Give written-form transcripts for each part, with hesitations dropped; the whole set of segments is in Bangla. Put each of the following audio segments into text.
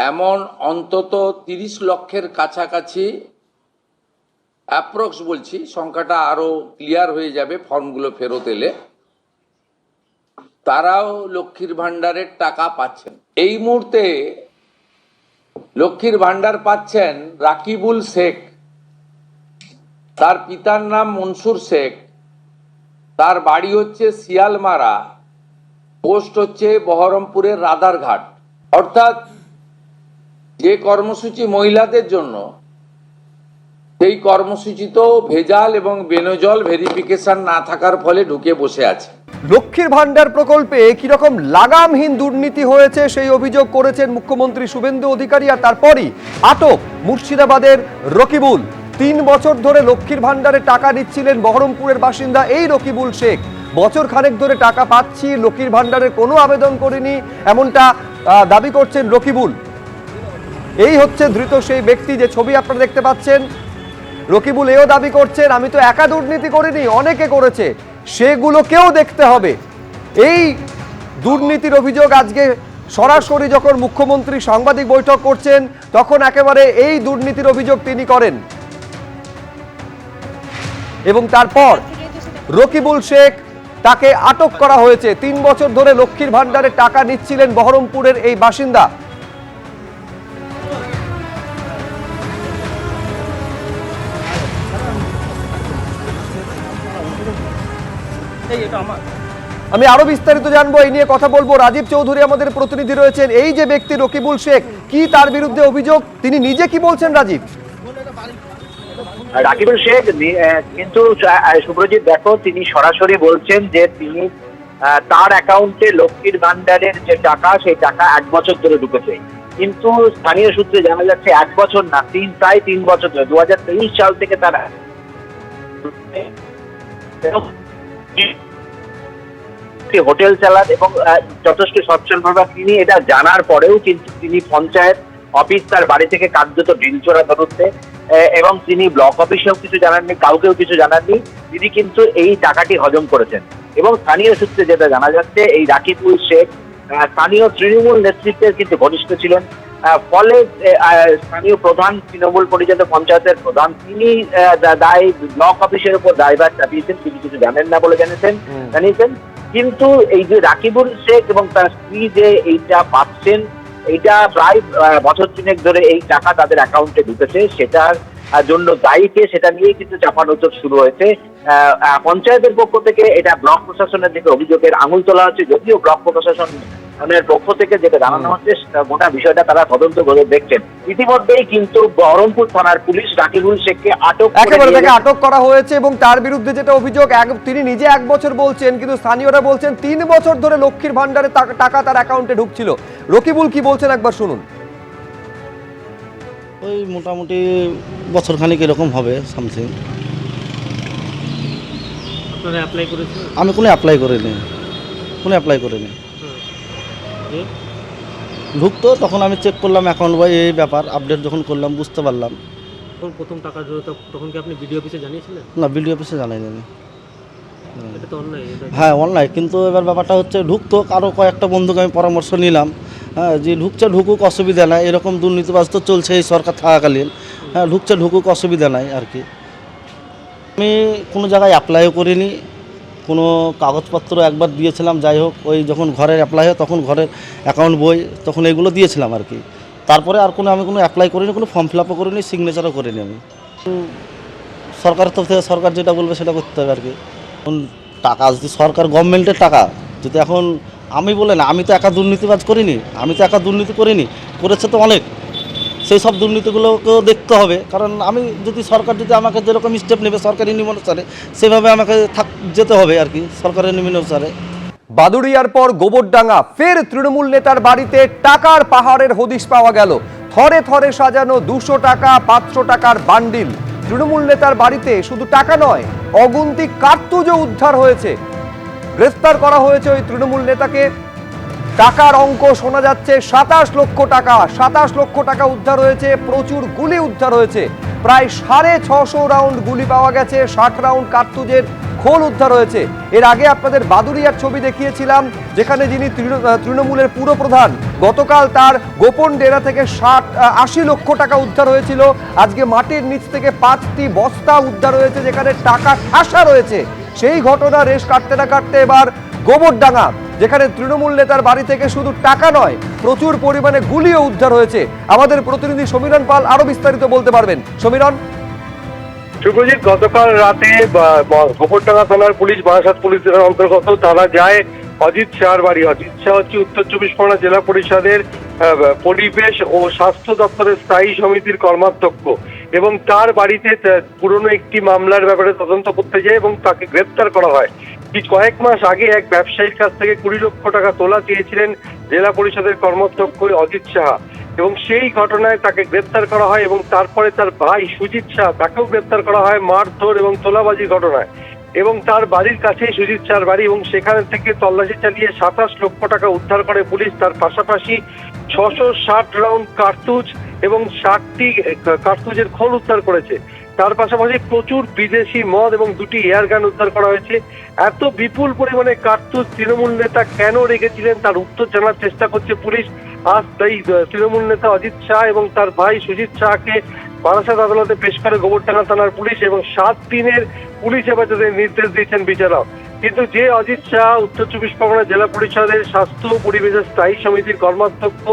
এমন অন্তত 30 লক্ষের কাছাকাছি, অ্যাপ্রক্স বলছি, সংখ্যাটা আরো ক্লিয়ার হয়ে যাবে ফর্মগুলো ফেরত এলে, তারাও লক্ষ্মীর ভান্ডারের টাকা পাচ্ছেন। এই মুহূর্তে লক্ষ্মীর ভান্ডার পাচ্ছেন রাকিবুল শেখ, তার পিতার নাম মনসুর শেখ, তার বাড়ি হচ্ছে শিয়ালমারা, পোস্ট হচ্ছে বহরমপুরের রাধারঘাট। অর্থাৎ যে কর্মসূচি মহিলাদের জন্য, সেই কর্মসূচিতেও ভেজাল এবং বেনজল ভেরিফিকেশন না থাকার ফলে ঢুকে বসে আছে। লক্ষ্মীর ভান্ডার প্রকল্পে কিরকম লাগামহীন দুর্নীতি হয়েছে সেই অভিযোগ করেছেন মুখ্যমন্ত্রী শুভেন্দু অধিকারী। আর তারপরই আটক মুর্শিদাবাদের রকিবুল। 3 বছর ধরে লক্ষ্মীর ভান্ডারে টাকা নিচ্ছিলেন বহরমপুরের বাসিন্দা এই রকিবুল শেখ। বছর খানেক ধরে টাকা পাচ্ছি, লক্ষ্মীর ভান্ডারের কোনো আবেদন করিনি, এমনটা দাবি করছেন রকিবুল। এই হচ্ছে ধৃত সেই ব্যক্তি, যে ছবি আপনারা দেখতে পাচ্ছেন। রকিবুল এও দাবি করছেন, আমি তো একা দুর্নীতি করিনি, অনেকে করেছে, সেগুলোকেও দেখতে হবে। এই দুর্নীতির অভিযোগ আজকে সরাসরি যখন মুখ্যমন্ত্রী সাংবাদিক বৈঠক করছেন, তখন একেবারে এই দুর্নীতির অভিযোগ তিনি করেন। এবং তারপর রকিবুল শেখ, তাকে আটক করা হয়েছে। 3 বছর ধরে লক্ষ্মীর ভান্ডারে টাকা নিচ্ছিলেন বহরমপুরের এই বাসিন্দা। আমি আরো বিস্তারিত জানবো, এই নিয়ে কথা বলবো। রাজীব চৌধুরী আমাদের প্রতিনিধি রয়েছেন। এই যে ব্যক্তি রকিবুল শেখ, কি তার বিরুদ্ধে অভিযোগ, তিনি নিজে কি বলছেন রাজীব? রাকিবুল শেখ কিন্তু সুব্রজিৎ দেখো, তিনি সরাসরি বলছেন যে তিনি তার অ্যাকাউন্টে লক্ষ্মীর ভান্ডারের যে টাকা, সেই টাকা 1 বছর ধরে ঢুকেছে। কিন্তু স্থানীয় সূত্রে জানা যাচ্ছে 1 বছর না, প্রায় 3 বছর ধরে, 2023 সাল থেকে তারা হোটেল চালান এবং যথেষ্ট সচ্ছলভাবে। তিনি এটা জানার পরেও কিন্তু তিনি পঞ্চায়েত অফিস, তার বাড়ি থেকে কার্যত ঢিলচোরা দূরত্বে, এবং তিনি ব্লক অফিসেও কিছু জানাননি, কাউকেও কিছু জানাননি, তিনি কিন্তু এই টাকাটি হজম করেছেন। এবং স্থানীয় সূত্রে যেটা জানা যাচ্ছে, এই রাকিবুল শেখ স্থানীয় তৃণমূল নেতৃত্বের কিন্তু ঘনিষ্ঠ ছিলেন। ফলে স্থানীয় প্রধান, তৃণমূল পরিচিত পঞ্চায়েতের প্রধান, তিনি ব্লক অফিসের উপর দায়ভার চাপিয়েছেন, তিনি কিছু জানেন না বলে জানিয়েছেন। কিন্তু এই যে রাকিবুল শেখ এবং তার স্ত্রী যে এইটা পাচ্ছেন, এইটা প্রায় বছর 3 ধরে এই টাকা তাদের অ্যাকাউন্টে ঢুকেছে, সেটার জন্য দায়ীকে, সেটা নিয়েই কিন্তু চাপানোতর শুরু হয়েছে। পঞ্চায়েতের পক্ষ থেকে এটা ব্লক প্রশাসনের দিকে অভিযোগের আঙুল তোলা হচ্ছে, যদিও ব্লক প্রশাসনের পক্ষ থেকে যেটা জানানো হচ্ছে, গোটা বিষয়টা তারা তদন্ত করে দেখছেন। ইতিমধ্যেই কিন্তু বহরমপুর থানার পুলিশ রাকিবুল শেখকে আটক করা হয়েছে। এবং তার বিরুদ্ধে যেটা অভিযোগ, তিনি নিজে 1 বছর বলছেন, কিন্তু স্থানীয়রা বলছেন 3 বছর ধরে লক্ষ্মীর ভান্ডারে টাকা তার অ্যাকাউন্টে ঢুকছিল। রকিবুল কি বলছেন একবার শুনুন। ওই মোটামুটি বছর খানিক এরকম হবে সামথিং। আমি কোনো অ্যাপ্লাই করিনি। ঢুকতো, তখন আমি চেক করলাম অ্যাকাউন্ট বই, এই ব্যাপার আপডেট যখন করলাম বুঝতে পারলাম। প্রথম টাকা তখন কি আপনি বিডিও অফিসে জানিয়েছিলেন? না, বিডিও অফিসে জানাইনি আমি। এটা তো অন্যায়। হ্যাঁ, অনলাইন। কিন্তু এবার ব্যাপারটা হচ্ছে, ঢুকতো, আরও কয়েকটা বন্ধুকে আমি পরামর্শ নিলাম, হ্যাঁ, যে ঢুকুক, অসুবিধা নাই, এরকম দুর্নীতিবাজ তো চলছে এই সরকার থাকাকালীন। হ্যাঁ, ঢুকুক, অসুবিধা নাই আর কি। আমি কোনো জায়গায় অ্যাপ্লাইও করিনি, কোনো কাগজপত্র একবার দিয়েছিলাম, যাই হোক, ওই যখন ঘরের অ্যাপ্লাই হয় তখন ঘরের অ্যাকাউন্ট বই, তখন এগুলো দিয়েছিলাম আর কি। তারপরে আর আমি কোনো অ্যাপ্লাই করিনি, কোনো ফর্ম ফিল আপও করিনি, সিগনেচারও করিনি আমি। সরকারের তরফ থেকে সরকার যেটা বলবে সেটা করতে হবে আর কি। এখন টাকা যদি সরকার, গভর্নমেন্টের টাকা যদি এখন আমি বলে না, আমি তো একা দুর্নীতিবাজ করিনি, করেছে তো অনেক। সেই সব দুর্নীতিগুলোকেও দেখতে হবে, কারণ আমি যদি সরকার যদি আমাকে যেরকম স্টেপ নেবে সরকারি নিয়ম অনুসারে, সেভাবে আমাকে যেতে হবে আর কি, সরকারের নিয়ম অনুসারে। বাদুড়িয়ার পর গোবরডাঙ্গা, ফের তৃণমূল নেতার বাড়িতে টাকার পাহাড়ের হদিশ পাওয়া গেল। থরে থরে সাজানো 200 টাকা, 500 টাকার বান্ডিল। তৃণমূল নেতার বাড়িতে শুধু টাকা নয়, অগুন্তি কার্তুজও উদ্ধার হয়েছে। গ্রেফতার করা হয়েছে ওই তৃণমূল নেতাকে। টাকার অঙ্ক শোনা যাচ্ছে 27 লক্ষ টাকা। 27 লক্ষ টাকা উদ্ধার হয়েছে। প্রচুর গুলি উদ্ধার হয়েছে, প্রায় 650 রাউন্ড গুলি পাওয়া গেছে, 60 রাউন্ড কার্তুজের খোল উদ্ধার হয়েছে। এর আগে আপনাদের বাদুড়িয়ার ছবি দেখিয়েছিলাম, যেখানে যিনি তৃণমূলের পুরপ্রধান, গতকাল তার গোপন ডেরা থেকে 80 লক্ষ টাকা উদ্ধার হয়েছিল। আজকে মাটির নিচ থেকে 5টি বস্তা উদ্ধার হয়েছে, যেখানে টাকা ঠাসা রয়েছে। সেই ঘটনা রেশ কাটতে না কাটতে এবার গোবরডাঙ্গা, যেখানে তৃণমূল নেতার বাড়ি থেকে শুধু টাকা নয়, প্রচুর পরিমাণে গুলিও উদ্ধার হয়েছে। আমাদের প্রতিনিধি সমীরণ পাল আরো বিস্তারিত বলতে পারবেন। সমীরণ। শুভজিৎ, গতকাল রাতে গোবরডাঙ্গা থানার পুলিশ, বারাসাত পুলিশের অন্তর্গত, তারা যায় অজিত শাহর বাড়ি। অজিত শাহ হচ্ছে উত্তর 24 পরগনা জেলা পরিষদের পরিবেশ ও স্বাস্থ্য দপ্তরের স্থায়ী সমিতির কর্মাধ্যক্ষ, এবং তার বাড়িতে পুরনো একটি মামলার ব্যাপারে তদন্ত করতে যায় এবং তাকে গ্রেপ্তার করা হয়। কয়েক মাস আগে এক ব্যবসায়ীর কাছ থেকে 20 লক্ষ টাকা তোলা চেয়েছিলেন জেলা পরিষদের কর্মাধ্যক্ষ অজিত শাহ, এবং সেই ঘটনায় তাকে গ্রেপ্তার করা হয়। এবং তারপরে তার ভাই সুজিত শাহ, তাকেও গ্রেপ্তার করা হয় মারধর এবং তোলাবাজির ঘটনায়। এবং তার বাড়ির কাছেই সুজিত শাহর বাড়ি, এবং সেখান থেকে তল্লাশি চালিয়ে 27 লক্ষ টাকা উদ্ধার করে পুলিশ। তার পাশাপাশি 660 রাউন্ড কার্তুজ এবং 60টি কার্তুজের খোল উদ্ধার করেছে। তার পাশাপাশি প্রচুর বিদেশি মদ এবং 2টি এয়ার গান উদ্ধার করা হয়েছে। এত বিপুল পরিমাণে কার্তুজ তৃণমূল নেতা কেন রেখেছিলেন তার উত্তর জানার চেষ্টা করছে পুলিশ। আজ তাই তৃণমূল নেতা অজিত শাহ এবং তার ভাই সুজিত শাহকে বারাসাত আদালতে পেশ করে গোবরডাঙ্গা থানার পুলিশ, এবং 7 দিনের পুলিশ হেফাজতের নির্দেশ দিয়েছেন বিচারক। কিন্তু যে অজিত শাহ উত্তর 24 পরগনা জেলা পরিষদের স্বাস্থ্য ও পরিবেশের স্থায়ী সমিতির কর্মাধ্যক্ষ,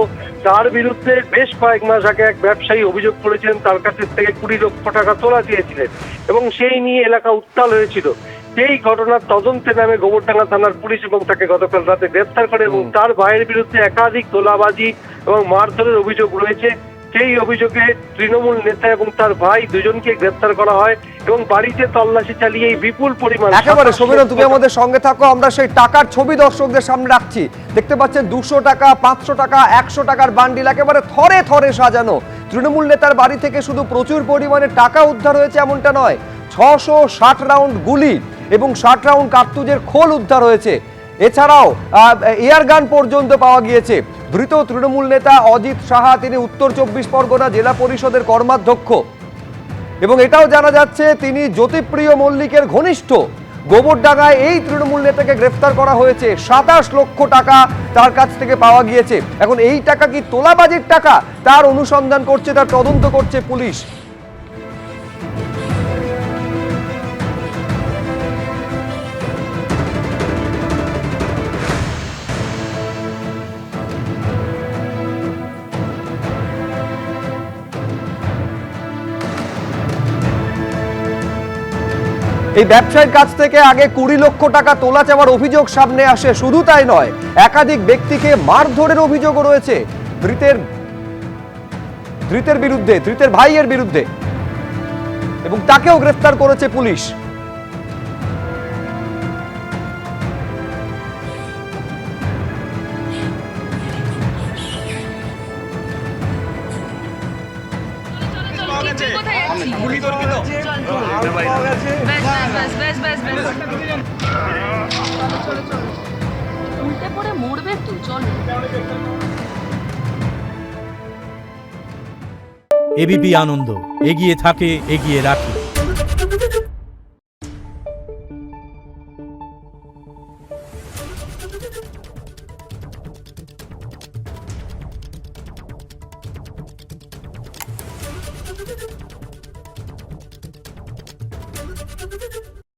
তার বিরুদ্ধে বেশ কয়েক মাস আগে এক ব্যবসায়ী অভিযোগ করেছেন তার কাছ থেকে 20 লক্ষ টাকা তোলা চেয়েছিলেন, এবং সেই নিয়ে এলাকা উত্তাল হয়েছিল। সেই ঘটনার তদন্তে নামে গোবরডাঙ্গা থানার পুলিশ এবং তাকে গতকাল রাতে গ্রেপ্তার করে, এবং তার ভাইয়ের বিরুদ্ধে একাধিক তোলাবাজি এবং মারধরের অভিযোগ রয়েছে। সেই অভিযোগে তৃণমূল নেতা এবং তার ভাই দুজনকে গ্রেপ্তার করা হয়, এবং বাড়িতে তল্লাশি চালিয়ে এই বিপুল পরিমাণ। একেবারে সমীরণ, তুমি আমাদের সঙ্গে থাকো, আমরা সেই টাকার ছবি দর্শকদের সামনে রাখছি। দেখতে পাচ্ছেন 200 টাকা, 500 টাকা, 100 টাকার বান্ডিল একেবারে থরে থরে সাজানো। তৃণমূল নেতার বাড়ি থেকে শুধু প্রচুর পরিমাণে টাকা উদ্ধার হয়েছে এমনটা নয়, 660 রাউন্ড গুলি এবং 60 রাউন্ড কার্তুজের খোল উদ্ধার হয়েছে। এছাড়াও এয়ার গান পর্যন্ত পাওয়া গিয়েছে। ধৃত তৃণমূল নেতা অজিত সাহা, তিনি উত্তর 24 পরগনা জেলা পরিষদের কর্মাধ্যক্ষ, এবং এটাও জানা যাচ্ছে তিনি জ্যোতিপ্রিয় মল্লিকের ঘনিষ্ঠ। গোবরডাঙ্গায় এই তৃণমূল নেতাকে গ্রেফতার করা হয়েছে। 27 লক্ষ টাকা তার কাছ থেকে পাওয়া গিয়েছে। এখন এই টাকা কি তোলাবাজির টাকা, তার অনুসন্ধান করছে, তার তদন্ত করছে পুলিশ। এই ব্যবসায়ীর কাছ থেকে আগে 20 লক্ষ টাকা তোলা চাওয়ার অভিযোগ সামনে আসে। শুধু তাই নয়, একাধিক ব্যক্তিকে মারধরের অভিযোগও রয়েছে ধৃতের বিরুদ্ধে, ধৃতের ভাইয়ের বিরুদ্ধে, এবং তাকেও গ্রেফতার করেছে পুলিশ। উল্টে পড়ে মরবে তো, চলো। এবিপি আনন্দ, এগিয়ে থাকে, এগিয়ে রাখে।